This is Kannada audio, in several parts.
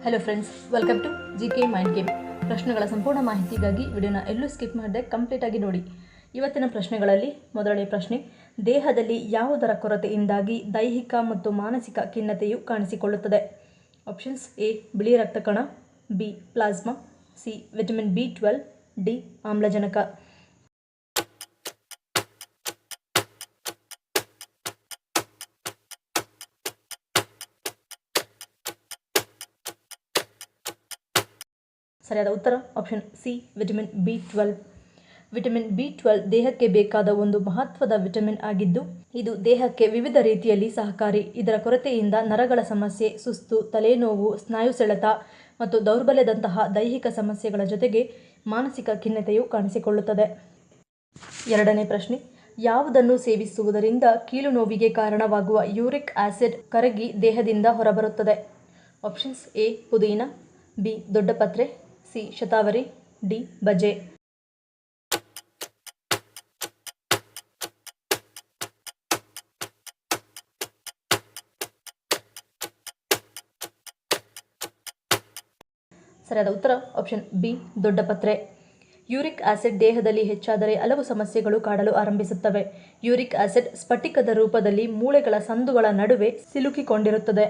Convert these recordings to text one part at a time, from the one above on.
Hello friends, welcome to GK mind game. ಪ್ರಶ್ನೆಗಳ ಸಂಪೂರ್ಣ ಮಾಹಿತಿಗಾಗಿ ವಿಡಿಯೋನ ಎಲ್ಲೂ ಸ್ಕಿಪ್ ಮಾಡದೆ ಕಂಪ್ಲೀಟಾಗಿ ನೋಡಿ. ಇವತ್ತಿನ ಪ್ರಶ್ನೆಗಳಲ್ಲಿ ಮೊದಲನೇ ಪ್ರಶ್ನೆ, ದೇಹದಲ್ಲಿ ಯಾವುದರ ಕೊರತೆಯಿಂದಾಗಿ ದೈಹಿಕ ಮತ್ತು ಮಾನಸಿಕ ಖಿನ್ನತೆಯು ಕಾಣಿಸಿಕೊಳ್ಳುತ್ತದೆ? ಆಪ್ಷನ್ಸ್: ಎ ಬಿಳಿ ರಕ್ತ ಕಣ, B plasma, C vitamin B12, D ಆಮ್ಲಜನಕ. ಸರಿಯಾದ ಉತ್ತರ option C vitamin B12. Vitamin B12 ದೇಹಕ್ಕೆ ಬೇಕಾದ ಒಂದು ಮಹತ್ವದ ವಿಟಮಿನ್ ಆಗಿದ್ದು, ಇದು ದೇಹಕ್ಕೆ ವಿವಿಧ ರೀತಿಯಲ್ಲಿ ಸಹಕಾರಿ. ಇದರ ಕೊರತೆಯಿಂದ ನರಗಳ ಸಮಸ್ಯೆ, ಸುಸ್ತು, ತಲೆನೋವು, ಸ್ನಾಯು ಸೆಳೆತ ಮತ್ತು ದೌರ್ಬಲ್ಯದಂತಹ ದೈಹಿಕ ಸಮಸ್ಯೆಗಳ ಜೊತೆಗೆ ಮಾನಸಿಕ ಖಿನ್ನತೆಯು ಕಾಣಿಸಿಕೊಳ್ಳುತ್ತದೆ. ಎರಡನೇ ಪ್ರಶ್ನೆ, ಯಾವುದನ್ನು ಸೇವಿಸುವುದರಿಂದ ಕೀಲು ನೋವಿಗೆ ಕಾರಣವಾಗುವ ಯೂರಿಕ್ ಆಸಿಡ್ ಕರಗಿ ದೇಹದಿಂದ ಹೊರಬರುತ್ತದೆ? ಆಪ್ಷನ್ಸ್: ಎ ಪುದೀನ, ಬಿ ದೊಡ್ಡಪತ್ರೆ, ಸಿ ಶತಾವರಿ, ಡಿ ಬಜೆ. ಸರಿಯಾದ ಉತ್ತರ ಆಪ್ಷನ್ ಬಿ ದೊಡ್ಡಪತ್ರೆ. ಯೂರಿಕ್ ಆಸಿಡ್ ದೇಹದಲ್ಲಿ ಹೆಚ್ಚಾದರೆ ಹಲವು ಸಮಸ್ಯೆಗಳು ಕಾಡಲು ಆರಂಭಿಸುತ್ತವೆ. ಯೂರಿಕ್ ಆಸಿಡ್ ಸ್ಫಟಿಕದ ರೂಪದಲ್ಲಿ ಮೂಳೆಗಳ ಸಂದುಗಳ ನಡುವೆ ಸಿಲುಕಿಕೊಂಡಿರುತ್ತದೆ.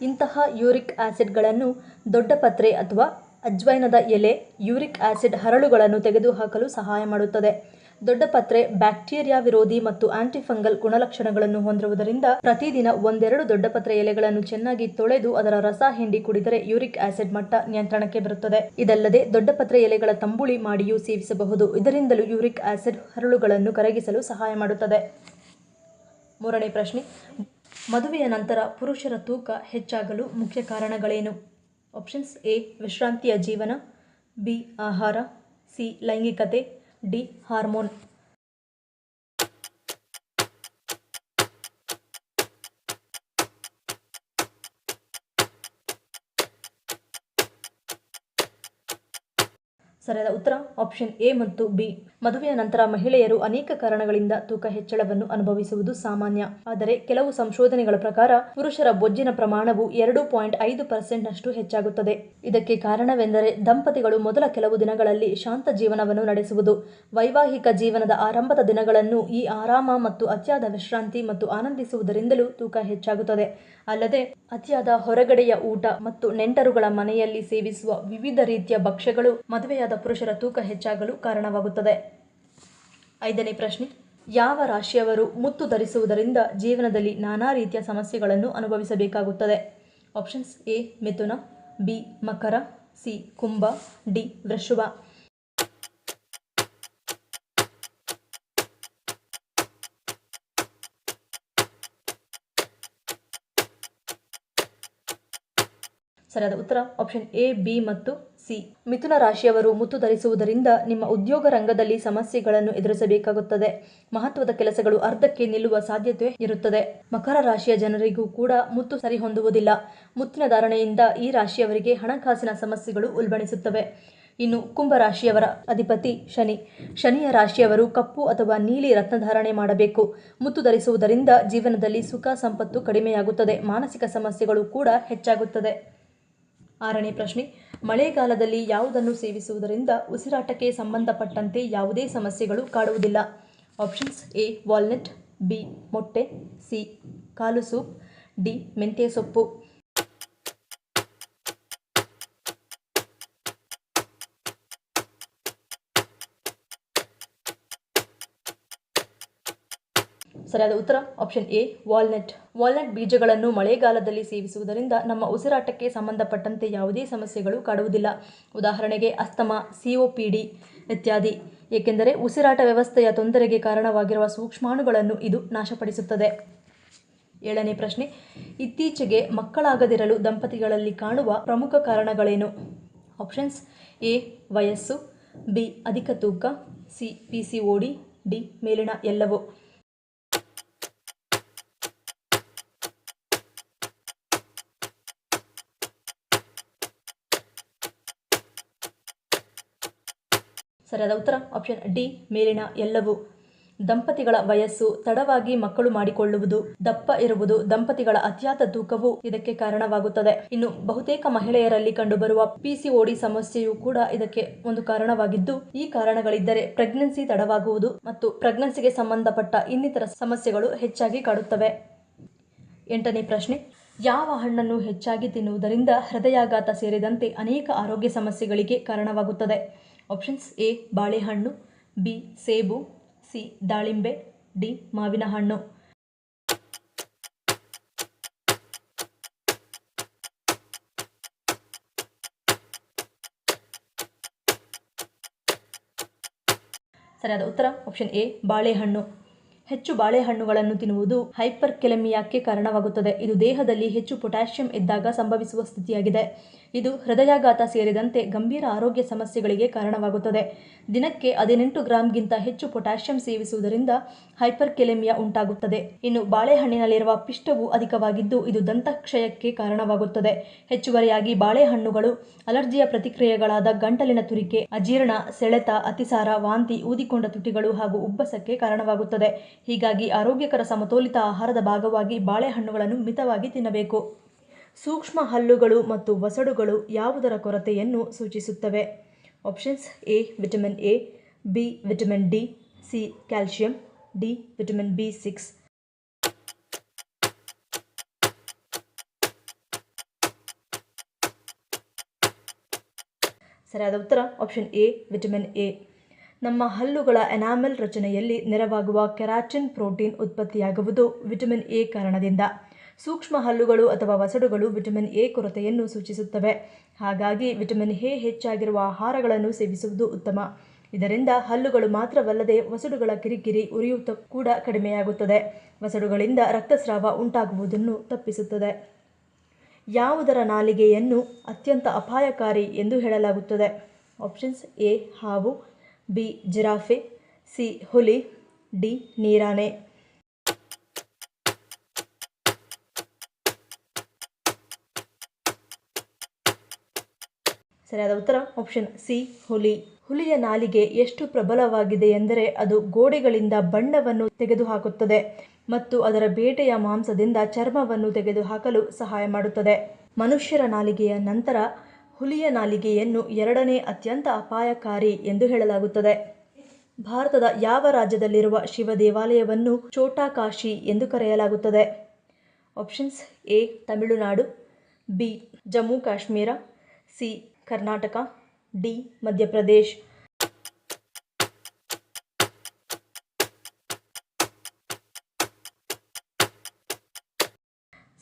ಇಂತಹ ಯೂರಿಕ್ ಆಸಿಡ್ಗಳನ್ನು ದೊಡ್ಡಪತ್ರೆ ಅಥವಾ ಅಜ್ವೈನದ ಎಲೆ ಯೂರಿಕ್ ಆಸಿಡ್ ಹರಳುಗಳನ್ನು ತೆಗೆದುಹಾಕಲು ಸಹಾಯ ಮಾಡುತ್ತದೆ. ದೊಡ್ಡಪತ್ರೆ ಬ್ಯಾಕ್ಟೀರಿಯಾ ವಿರೋಧಿ ಮತ್ತು ಆಂಟಿಫಂಗಲ್ ಗುಣಲಕ್ಷಣಗಳನ್ನು ಹೊಂದಿರುವುದರಿಂದ ಪ್ರತಿದಿನ ಒಂದೆರಡು ದೊಡ್ಡಪತ್ರೆ ಎಲೆಗಳನ್ನು ಚೆನ್ನಾಗಿ ತೊಳೆದು ಅದರ ರಸ ಹಿಂಡಿ ಕುಡಿದರೆ ಯೂರಿಕ್ ಆಸಿಡ್ ಮಟ್ಟ ನಿಯಂತ್ರಣಕ್ಕೆ ಬರುತ್ತದೆ. ಇದಲ್ಲದೆ ದೊಡ್ಡಪತ್ರೆ ಎಲೆಗಳ ತಂಬುಳಿ ಮಾಡಿಯೂ ಸೇವಿಸಬಹುದು. ಇದರಿಂದಲೂ ಯೂರಿಕ್ ಆಸಿಡ್ ಹರಳುಗಳನ್ನು ಕರಗಿಸಲು ಸಹಾಯ ಮಾಡುತ್ತದೆ. ಮೂರನೇ ಪ್ರಶ್ನೆ, ಮದುವೆಯ ನಂತರ ಪುರುಷರ ತೂಕ ಹೆಚ್ಚಾಗಲು ಮುಖ್ಯ ಕಾರಣಗಳೇನು? ಆಪ್ಷನ್ಸ್: ಎ ವಿಶ್ರಾಂತಿಯ ಜೀವನ, ಬಿ ಆಹಾರ, ಸಿ ಲೈಂಗಿಕತೆ, ಡಿ ಹಾರ್ಮೋನ್. ಸರಿಯಾದ ಉತ್ತರ ಆಪ್ಷನ್ ಎ ಮತ್ತು ಬಿ. ಮದುವೆಯ ನಂತರ ಮಹಿಳೆಯರು ಅನೇಕ ಕಾರಣಗಳಿಂದ ತೂಕ ಹೆಚ್ಚಳವನ್ನು ಅನುಭವಿಸುವುದು ಸಾಮಾನ್ಯ. ಆದರೆ ಕೆಲವು ಸಂಶೋಧನೆಗಳ ಪ್ರಕಾರ ಪುರುಷರ ಬೊಜ್ಜಿನ ಪ್ರಮಾಣವು 2.5% ಹೆಚ್ಚಾಗುತ್ತದೆ. ಇದಕ್ಕೆ ಕಾರಣವೆಂದರೆ ದಂಪತಿಗಳು ಮೊದಲ ಕೆಲವು ದಿನಗಳಲ್ಲಿ ಶಾಂತ ಜೀವನವನ್ನು ನಡೆಸುವುದು. ವೈವಾಹಿಕ ಜೀವನದ ಆರಂಭದ ದಿನಗಳನ್ನು ಈ ಆರಾಮ ಮತ್ತು ಅತಿಯಾದ ವಿಶ್ರಾಂತಿ ಮತ್ತು ಆನಂದಿಸುವುದರಿಂದಲೂ ತೂಕ ಹೆಚ್ಚಾಗುತ್ತದೆ. ಅಲ್ಲದೆ ಅತಿಯಾದ ಹೊರಗಡೆಯ ಊಟ ಮತ್ತು ನೆಂಟರುಗಳ ಮನೆಯಲ್ಲಿ ಸೇವಿಸುವ ವಿವಿಧ ರೀತಿಯ ಭಕ್ಷ್ಯಗಳು ಮದುವೆಯಾದ ಪುರುಷರ ತೂಕ ಹೆಚ್ಚಾಗಲು ಕಾರಣವಾಗುತ್ತದೆ. ಐದನೇ ಪ್ರಶ್ನೆ, ಯಾವ ರಾಶಿಯವರು ಮುತ್ತು ಧರಿಸುವುದರಿಂದ ಜೀವನದಲ್ಲಿ ನಾನಾ ರೀತಿಯ ಸಮಸ್ಯೆಗಳನ್ನು ಅನುಭವಿಸಬೇಕಾಗುತ್ತದೆ? ಆಪ್ಷನ್ಸ್: ಎ ಮಿಥುನ, ಬಿ ಮಕರ, ಸಿ ಕುಂಭ, ಡಿ ವೃಷಭ. ಸರಿಯಾದ ಉತ್ತರ ಆಪ್ಷನ್ ಎ, ಬಿ ಮತ್ತು ಸಿ. ಮಿಥುನ ರಾಶಿಯವರು ಮುತ್ತು ಧರಿಸುವುದರಿಂದ ನಿಮ್ಮ ಉದ್ಯೋಗ ರಂಗದಲ್ಲಿ ಸಮಸ್ಯೆಗಳನ್ನು ಎದುರಿಸಬೇಕಾಗುತ್ತದೆ. ಮಹತ್ವದ ಕೆಲಸಗಳು ಅರ್ಧಕ್ಕೆ ನಿಲ್ಲುವ ಸಾಧ್ಯತೆ ಇರುತ್ತದೆ. ಮಕರ ರಾಶಿಯ ಜನರಿಗೂ ಕೂಡ ಮುತ್ತು ಸರಿಹೊಂದುವುದಿಲ್ಲ. ಮುತ್ತಿನ ಧಾರಣೆಯಿಂದ ಈ ರಾಶಿಯವರಿಗೆ ಹಣಕಾಸಿನ ಸಮಸ್ಯೆಗಳು ಉಲ್ಬಣಿಸುತ್ತವೆ. ಇನ್ನು ಕುಂಭ ರಾಶಿಯವರ ಅಧಿಪತಿ ಶನಿ. ಶನಿಯ ರಾಶಿಯವರು ಕಪ್ಪು ಅಥವಾ ನೀಲಿ ರತ್ನಧಾರಣೆ ಮಾಡಬೇಕು. ಮುತ್ತು ಧರಿಸುವುದರಿಂದ ಜೀವನದಲ್ಲಿ ಸುಖ ಸಂಪತ್ತು ಕಡಿಮೆಯಾಗುತ್ತದೆ. ಮಾನಸಿಕ ಸಮಸ್ಯೆಗಳು ಕೂಡ ಹೆಚ್ಚಾಗುತ್ತದೆ. ಆರನೇ ಪ್ರಶ್ನೆ, ಮಳೆಗಾಲದಲ್ಲಿ ಯಾವುದನ್ನು ಸೇವಿಸುವುದರಿಂದ ಉಸಿರಾಟಕ್ಕೆ ಸಂಬಂಧಪಟ್ಟಂತೆ ಯಾವುದೇ ಸಮಸ್ಯೆಗಳು ಕಾಡುವುದಿಲ್ಲ? ಆಪ್ಷನ್ಸ್: ಎ ವಾಲ್ನಟ್, ಬಿ ಮೊಟ್ಟೆ, ಸಿ ಕಾಲು ಸೂಪ್, ಡಿ ಮೆಂತ್ಯೆ ಸೊಪ್ಪು. ಸರಿಯಾದ ಉತ್ತರ ಆಪ್ಷನ್ ಎ ವಾಲ್ನಟ್. ವಾಲ್ನಟ್ ಬೀಜಗಳನ್ನು ಮಳೆಗಾಲದಲ್ಲಿ ಸೇವಿಸುವುದರಿಂದ ನಮ್ಮ ಉಸಿರಾಟಕ್ಕೆ ಸಂಬಂಧಪಟ್ಟಂತೆ ಯಾವುದೇ ಸಮಸ್ಯೆಗಳು ಕಾಡುವುದಿಲ್ಲ. ಉದಾಹರಣೆಗೆ ಅಸ್ತಮಾ, COPD ಇತ್ಯಾದಿ. ಏಕೆಂದರೆ ಉಸಿರಾಟ ವ್ಯವಸ್ಥೆಯ ತೊಂದರೆಗೆ ಕಾರಣವಾಗಿರುವ ಸೂಕ್ಷ್ಮಾಣುಗಳನ್ನು ಇದು ನಾಶಪಡಿಸುತ್ತದೆ. ಏಳನೇ ಪ್ರಶ್ನೆ, ಇತ್ತೀಚೆಗೆ ಮಕ್ಕಳಾಗದಿರಲು ದಂಪತಿಗಳಲ್ಲಿ ಕಾಣುವ ಪ್ರಮುಖ ಕಾರಣಗಳೇನು? ಆಪ್ಷನ್ಸ್: ಎ ವಯಸ್ಸು, ಬಿ ಅಧಿಕ ತೂಕ, ಸಿ PCOD, ಡಿ ಮೇಲಿನ ಎಲ್ಲವೂ. ಸರಿಯಾದ ಉತ್ತರ ಆಪ್ಷನ್ ಡಿ ಮೇಲಿನ ಎಲ್ಲವೂ. ದಂಪತಿಗಳ ವಯಸ್ಸು, ತಡವಾಗಿ ಮಕ್ಕಳು ಮಾಡಿಕೊಳ್ಳುವುದು, ದಪ್ಪ ಇರುವುದು, ದಂಪತಿಗಳ ಅತಿಯಾದ ತೂಕವು ಇದಕ್ಕೆ ಕಾರಣವಾಗುತ್ತದೆ. ಇನ್ನು ಬಹುತೇಕ ಮಹಿಳೆಯರಲ್ಲಿ ಕಂಡುಬರುವ PCOD ಸಮಸ್ಯೆಯೂ ಕೂಡ ಇದಕ್ಕೆ ಒಂದು ಕಾರಣವಾಗಿದ್ದು, ಈ ಕಾರಣಗಳಿದ್ದರೆ ಪ್ರೆಗ್ನೆನ್ಸಿ ತಡವಾಗುವುದು ಮತ್ತು ಪ್ರೆಗ್ನೆನ್ಸಿಗೆ ಸಂಬಂಧಪಟ್ಟ ಇನ್ನಿತರ ಸಮಸ್ಯೆಗಳು ಹೆಚ್ಚಾಗಿ ಕಾಡುತ್ತವೆ. 8ನೇ ಪ್ರಶ್ನೆ, ಯಾವ ಹಣ್ಣನ್ನು ಹೆಚ್ಚಾಗಿ ತಿನ್ನುವುದರಿಂದ ಹೃದಯಾಘಾತ ಸೇರಿದಂತೆ ಅನೇಕ ಆರೋಗ್ಯ ಸಮಸ್ಯೆಗಳಿಗೆ ಕಾರಣವಾಗುತ್ತದೆ? ಆಪ್ಷನ್ಸ್: ಎ ಬಾಳೆಹಣ್ಣು, ಬಿ ಸೇಬು, ಸಿ ದಾಳಿಂಬೆ, ಡಿ ಮಾವಿನ ಹಣ್ಣು. ಸರಿಯಾದ ಉತ್ತರ ಆಪ್ಷನ್ ಎ ಬಾಳೆಹಣ್ಣು. ಹೆಚ್ಚು ಬಾಳೆಹಣ್ಣುಗಳನ್ನು ತಿನ್ನುವುದು ಹೈಪರ್ಕೆಲೆಮಿಯಾಕ್ಕೆ ಕಾರಣವಾಗುತ್ತದೆ. ಇದು ದೇಹದಲ್ಲಿ ಹೆಚ್ಚು ಪೊಟ್ಯಾಷಿಯಂ ಇದ್ದಾಗ ಸಂಭವಿಸುವ ಸ್ಥಿತಿಯಾಗಿದೆ. ಇದು ಹೃದಯಾಘಾತ ಸೇರಿದಂತೆ ಗಂಭೀರ ಆರೋಗ್ಯ ಸಮಸ್ಯೆಗಳಿಗೆ ಕಾರಣವಾಗುತ್ತದೆ. ದಿನಕ್ಕೆ 18 ಗ್ರಾಂಗಿಂತ ಹೆಚ್ಚು ಪೊಟ್ಯಾಷಿಯಂ ಸೇವಿಸುವುದರಿಂದ ಹೈಪರ್ಕೆಲೆಮಿಯಾ ಉಂಟಾಗುತ್ತದೆ. ಇನ್ನು ಬಾಳೆಹಣ್ಣಿನಲ್ಲಿರುವ ಪಿಷ್ಟವು ಅಧಿಕವಾಗಿದ್ದು ಇದು ದಂತಕ್ಷಯಕ್ಕೆ ಕಾರಣವಾಗುತ್ತದೆ. ಹೆಚ್ಚುವರಿಯಾಗಿ ಬಾಳೆಹಣ್ಣುಗಳು ಅಲರ್ಜಿಯ ಪ್ರತಿಕ್ರಿಯೆಗಳಾದ ಗಂಟಲಿನ ತುರಿಕೆ, ಅಜೀರ್ಣ, ಸೆಳೆತ, ಅತಿಸಾರ, ವಾಂತಿ, ಊದಿಕೊಂಡ ತುಟಿಗಳು ಹಾಗೂ ಉಬ್ಬಸಕ್ಕೆ ಕಾರಣವಾಗುತ್ತದೆ. ಹೀಗಾಗಿ ಆರೋಗ್ಯಕರ ಸಮತೋಲಿತ ಆಹಾರದ ಭಾಗವಾಗಿ ಬಾಳೆಹಣ್ಣುಗಳನ್ನು ಮಿತವಾಗಿ ತಿನ್ನಬೇಕು. ಸೂಕ್ಷ್ಮ ಹಲ್ಲುಗಳು ಮತ್ತು ವಸಡುಗಳು ಯಾವುದರ ಕೊರತೆಯನ್ನು ಸೂಚಿಸುತ್ತವೆ? Options: A vitamin A, B vitamin D, C calcium, D vitamin B6. ಸರಿಯಾದ ಉತ್ತರ ಆಪ್ಷನ್ ಎ ವಿಟಮಿನ್ ಎ. ನಮ್ಮ ಹಲ್ಲುಗಳ ಎನಾಮೆಲ್ ರಚನೆಯಲ್ಲಿ ನೆರವಾಗುವ ಕೆರಾಟಿನ್ ಪ್ರೋಟೀನ್ ಉತ್ಪತ್ತಿಯಾಗುವುದು ವಿಟಮಿನ್ ಎ ಕಾರಣದಿಂದ. ಸೂಕ್ಷ್ಮ ಹಲ್ಲುಗಳು ಅಥವಾ ವಸಡುಗಳು ವಿಟಮಿನ್ ಎ ಕೊರತೆಯನ್ನು ಸೂಚಿಸುತ್ತವೆ. ಹಾಗಾಗಿ ವಿಟಮಿನ್ ಎ ಹೆಚ್ಚಾಗಿರುವ ಆಹಾರಗಳನ್ನು ಸೇವಿಸುವುದು ಉತ್ತಮ. ಇದರಿಂದ ಹಲ್ಲುಗಳು ಮಾತ್ರವಲ್ಲದೆ ವಸಡುಗಳ ಕಿರಿಕಿರಿ, ಉರಿಯೂತ ಕೂಡ ಕಡಿಮೆಯಾಗುತ್ತದೆ. ವಸಡುಗಳಿಂದ ರಕ್ತಸ್ರಾವ ಉಂಟಾಗುವುದನ್ನು ತಪ್ಪಿಸುತ್ತದೆ. ಯಾವುದರ ನಾಲಿಗೆಯನ್ನು ಅತ್ಯಂತ ಅಪಾಯಕಾರಿ ಎಂದು ಹೇಳಲಾಗುತ್ತದೆ? ಆಪ್ಷನ್ಸ್: ಎ ಹಾವು, ಬಿ ಜಿರಾಫೆ, ಸಿ ಹುಲಿ, ಡಿ ನೀರಾನೆ. ಸರಿಯಾದ ಉತ್ತರ ಆಪ್ಷನ್ ಸಿ ಹುಲಿ. ಹುಲಿಯ ನಾಲಿಗೆ ಎಷ್ಟು ಪ್ರಬಲವಾಗಿದೆ ಎಂದರೆ ಅದು ಗೋಡೆಗಳಿಂದ ಬಣ್ಣವನ್ನು ತೆಗೆದುಹಾಕುತ್ತದೆ ಮತ್ತು ಅದರ ಬೇಟೆಯ ಮಾಂಸದಿಂದ ಚರ್ಮವನ್ನು ತೆಗೆದುಹಾಕಲು ಸಹಾಯ ಮಾಡುತ್ತದೆ. ಮನುಷ್ಯರ ನಾಲಿಗೆಯ ನಂತರ ಹುಲಿಯ ನಾಲಿಗೆಯನ್ನು 2ನೇ ಅತ್ಯಂತ ಅಪಾಯಕಾರಿ ಎಂದು ಹೇಳಲಾಗುತ್ತದೆ. ಭಾರತದ ಯಾವ ರಾಜ್ಯದಲ್ಲಿರುವ ಶಿವ ದೇವಾಲಯವನ್ನು ಛೋಟಾ ಕಾಶಿ ಎಂದು ಕರೆಯಲಾಗುತ್ತದೆ? Options: A Tamil Nadu, B Jammu Kashmir, C Karnataka, D Madhya Pradesh.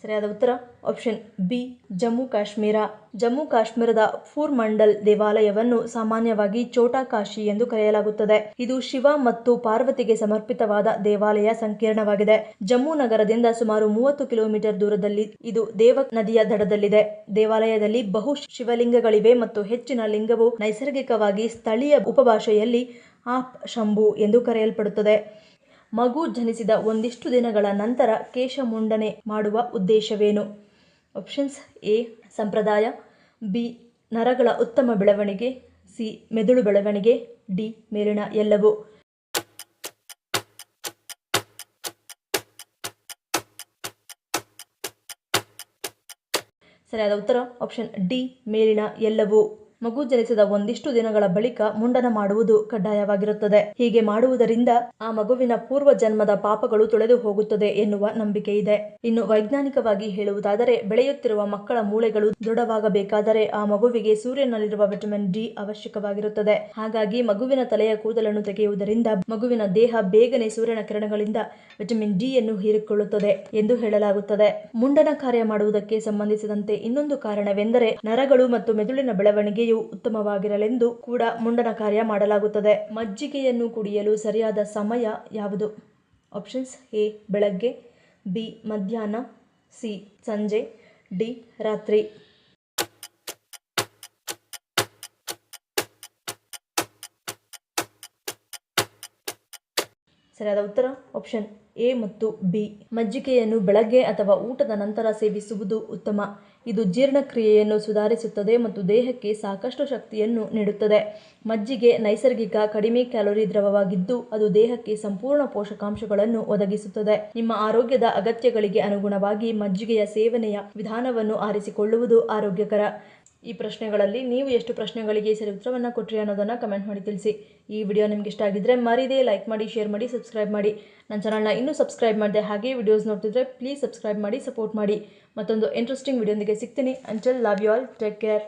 ಸರಿಯಾದ ಉತ್ತರ ಆಪ್ಷನ್ ಬಿ ಜಮ್ಮು ಕಾಶ್ಮೀರ. ಜಮ್ಮು ಕಾಶ್ಮೀರದ ಫೂರ್ಮಂಡಲ್ ದೇವಾಲಯವನ್ನು ಸಾಮಾನ್ಯವಾಗಿ ಛೋಟಾ ಕಾಶಿ ಎಂದು ಕರೆಯಲಾಗುತ್ತದೆ. ಇದು ಶಿವ ಮತ್ತು ಪಾರ್ವತಿಗೆ ಸಮರ್ಪಿತವಾದ ದೇವಾಲಯ ಸಂಕೀರ್ಣವಾಗಿದೆ. ಜಮ್ಮು ನಗರದಿಂದ ಸುಮಾರು 30 ಕಿಲೋಮೀಟರ್ ದೂರದಲ್ಲಿ ಇದು ದೇವ ನದಿಯ ದಡದಲ್ಲಿದೆ. ದೇವಾಲಯದಲ್ಲಿ ಬಹು ಶಿವಲಿಂಗಗಳಿವೆ ಮತ್ತು ಹೆಚ್ಚಿನ ಲಿಂಗವು ನೈಸರ್ಗಿಕವಾಗಿ ಸ್ಥಳೀಯ ಉಪಭಾಷೆಯಲ್ಲಿ ಆಪ್ ಶಂಭು ಎಂದು ಕರೆಯಲ್ಪಡುತ್ತದೆ. ಮಗು ಜನಿಸಿದ ಒಂದಿಷ್ಟು ದಿನಗಳ ನಂತರ ಕೇಶಮುಂಡನೆ ಮಾಡುವ ಉದ್ದೇಶವೇನು? ಆಪ್ಷನ್ಸ್: ಎ ಸಂಪ್ರದಾಯ, ಬಿ ನರಗಳ ಉತ್ತಮ ಬೆಳವಣಿಗೆ, ಸಿ ಮೆದುಳು ಬೆಳವಣಿಗೆ, ಡಿ ಮೇಲಿನ ಎಲ್ಲವೂ. ಸರಿಯಾದ ಉತ್ತರ ಆಪ್ಷನ್ ಡಿ ಮೇಲಿನ ಎಲ್ಲವೂ. ಮಗು ಜನಿಸಿದ ಒಂದಿಷ್ಟು ದಿನಗಳ ಬಳಿಕ ಮುಂಡನ ಮಾಡುವುದು ಕಡ್ಡಾಯವಾಗಿರುತ್ತದೆ. ಹೀಗೆ ಮಾಡುವುದರಿಂದ ಆ ಮಗುವಿನ ಪೂರ್ವ ಜನ್ಮದ ಪಾಪಗಳು ತೊಳೆದು ಹೋಗುತ್ತದೆ ಎನ್ನುವ ನಂಬಿಕೆ ಇದೆ. ಇನ್ನು ವೈಜ್ಞಾನಿಕವಾಗಿ ಹೇಳುವುದಾದರೆ ಬೆಳೆಯುತ್ತಿರುವ ಮಕ್ಕಳ ಮೂಳೆಗಳು ದೃಢವಾಗಬೇಕಾದರೆ ಆ ಮಗುವಿಗೆ ಸೂರ್ಯನಲ್ಲಿರುವ ವಿಟಮಿನ್ ಡಿ ಅವಶ್ಯಕವಾಗಿರುತ್ತದೆ. ಹಾಗಾಗಿ ಮಗುವಿನ ತಲೆಯ ಕೂದಲನ್ನು ತೆಗೆಯುವುದರಿಂದ ಮಗುವಿನ ದೇಹ ಬೇಗನೆ ಸೂರ್ಯನ ಕಿರಣಗಳಿಂದ ವಿಟಮಿನ್ ಡಿ ಯನ್ನು ಹೀರಿಕೊಳ್ಳುತ್ತದೆ ಎಂದು ಹೇಳಲಾಗುತ್ತದೆ. ಮುಂಡನ ಕಾರ್ಯ ಮಾಡುವುದಕ್ಕೆ ಸಂಬಂಧಿಸಿದಂತೆ ಇನ್ನೊಂದು ಕಾರಣವೆಂದರೆ ನರಗಳು ಮತ್ತು ಮೆದುಳಿನ ಬೆಳವಣಿಗೆಯು ಉತ್ತಮವಾಗಿರಲೆಂದು ಕೂಡ ಮುಂಡನ ಕಾರ್ಯ ಮಾಡಲಾಗುತ್ತದೆ. ಮಜ್ಜಿಗೆಯನ್ನು ಕುಡಿಯಲು ಸರಿಯಾದ ಸಮಯ ಯಾವುದು? ಆಪ್ಷನ್ಸ್: ಎ ಬೆಳಗ್ಗೆ, ಬಿ ಮಧ್ಯಾಹ್ನ, ಸಿ ಸಂಜೆ, ಡಿ ರಾತ್ರಿ. ಸರಿಯಾದ ಉತ್ತರ ಆಪ್ಷನ್ ಎ ಮತ್ತು ಬಿ. ಮಜ್ಜಿಗೆಯನ್ನು ಬೆಳಗ್ಗೆ ಅಥವಾ ಊಟದ ನಂತರ ಸೇವಿಸುವುದು ಉತ್ತಮ. ಇದು ಜೀರ್ಣಕ್ರಿಯೆಯನ್ನು ಸುಧಾರಿಸುತ್ತದೆ ಮತ್ತು ದೇಹಕ್ಕೆ ಸಾಕಷ್ಟು ಶಕ್ತಿಯನ್ನು ನೀಡುತ್ತದೆ. ಮಜ್ಜಿಗೆ ನೈಸರ್ಗಿಕ ಕಡಿಮೆ ಕ್ಯಾಲೋರಿ ದ್ರವವಾಗಿದ್ದು ಅದು ದೇಹಕ್ಕೆ ಸಂಪೂರ್ಣ ಪೋಷಕಾಂಶಗಳನ್ನು ಒದಗಿಸುತ್ತದೆ. ನಿಮ್ಮ ಆರೋಗ್ಯದ ಅಗತ್ಯಗಳಿಗೆ ಅನುಗುಣವಾಗಿ ಮಜ್ಜಿಗೆಯ ಸೇವನೆಯ ವಿಧಾನವನ್ನು ಆರಿಸಿಕೊಳ್ಳುವುದು ಆರೋಗ್ಯಕರ. ಈ ಪ್ರಶ್ನೆಗಳಲ್ಲಿ ನೀವು ಎಷ್ಟು ಪ್ರಶ್ನೆಗಳಿಗೆ ಸರಿ ಉತ್ತರವನ್ನು ಕೊಟ್ಟರಿ ಅನ್ನೋದನ್ನು ಕಮೆಂಟ್ ಮಾಡಿ ತಿಳಿಸಿ. ಈ ವಿಡಿಯೋ ನಿಮ್ಗೆ ಇಷ್ಟ ಆಗಿದ್ದರೆ ಮರೀದೆ ಲೈಕ್ ಮಾಡಿ, ಶೇರ್ ಮಾಡಿ, ಸಬ್ಸ್ಕ್ರೈಬ್ ಮಾಡಿ. ನನ್ನ ಚಾನಲ್ನ ಇನ್ನೂ ಸಬ್ಸ್ಕ್ರೈಬ್ ಮಾಡಿದೆ ಹಾಗೆ ವಿಡಿಯೋಸ್ ನೋಡ್ತಿದ್ರೆ ಪ್ಲೀಸ್ ಸಬ್ಸ್ಕ್ರೈಬ್ ಮಾಡಿ, ಸಪೋರ್ಟ್ ಮಾಡಿ. ಮತ್ತೊಂದು ಇಂಟ್ರೆಸ್ಟಿಂಗ್ ವಿಡಿಯೋದೊಂದಿಗೆ ಸಿಗ್ತೀನಿ. Until love you all, take care.